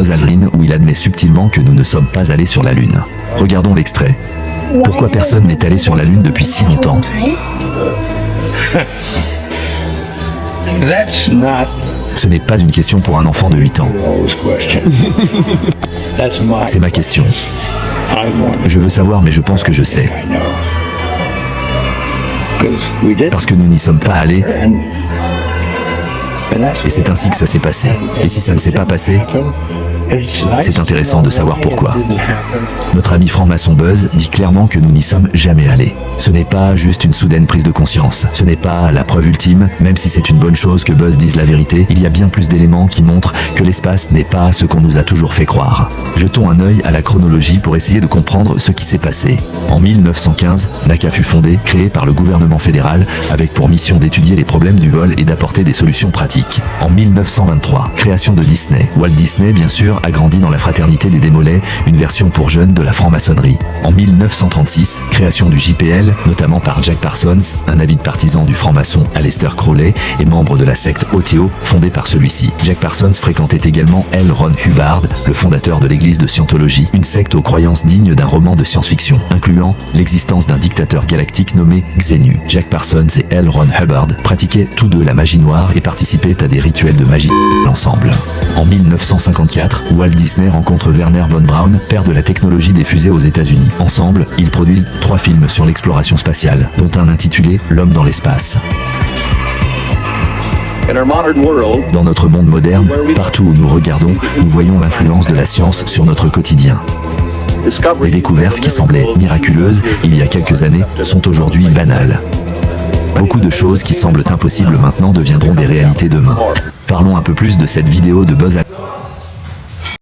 Buzz Aldrin où il admet subtilement que nous ne sommes pas allés sur la Lune. Regardons l'extrait. Pourquoi personne n'est allé sur la Lune depuis si longtemps? That's not Ce n'est pas une question pour un enfant de 8 ans. Rose question. That's my C'est ma question. I want Je veux savoir, mais je pense que je sais. I know. 'Cause we did. Parce que nous n'y sommes pas allés, And that's et c'est ainsi que ça s'est passé. Et si ça ne s'est pas passé, c'est intéressant de savoir pourquoi. Notre ami franc-maçon Buzz dit clairement que nous n'y sommes jamais allés. Ce n'est pas juste une soudaine prise de conscience. Ce n'est pas la preuve ultime, même si c'est une bonne chose que Buzz dise la vérité, il y a bien plus d'éléments qui montrent que l'espace n'est pas ce qu'on nous a toujours fait croire. Jetons un œil à la chronologie pour essayer de comprendre ce qui s'est passé. En 1915, NACA fut fondée, créée par le gouvernement fédéral, avec pour mission d'étudier les problèmes du vol et d'apporter des solutions pratiques. En 1923, création de Disney. Walt Disney, bien sûr, a grandi dans la fraternité des Démollets, une version pour jeunes de la franc-maçonnerie. En 1936, création du JPL, notamment par Jack Parsons, un avide partisan du franc-maçon Aleister Crowley et membre de la secte OTO, fondée par celui-ci. Jack Parsons fréquentait également L. Ron Hubbard, le fondateur de l'église de Scientologie, une secte aux croyances dignes d'un roman de science-fiction, incluant l'existence d'un dictateur galactique nommé Xenu. Jack Parsons et L. Ron Hubbard pratiquaient tous deux la magie noire et participaient à des rituels de magie ensemble. En 1954, Walt Disney rencontre Werner von Braun, père de la technologie des fusées aux États-Unis. Ensemble, ils produisent 3 films sur l'exploration spatiale, dont un intitulé L'homme dans l'espace. Dans notre monde moderne, partout où nous regardons, nous voyons l'influence de la science sur notre quotidien. Des découvertes qui semblaient miraculeuses il y a quelques années sont aujourd'hui banales. Beaucoup de choses qui semblent impossibles maintenant deviendront des réalités demain. Parlons un peu plus de cette vidéo de Buzz Aldrin.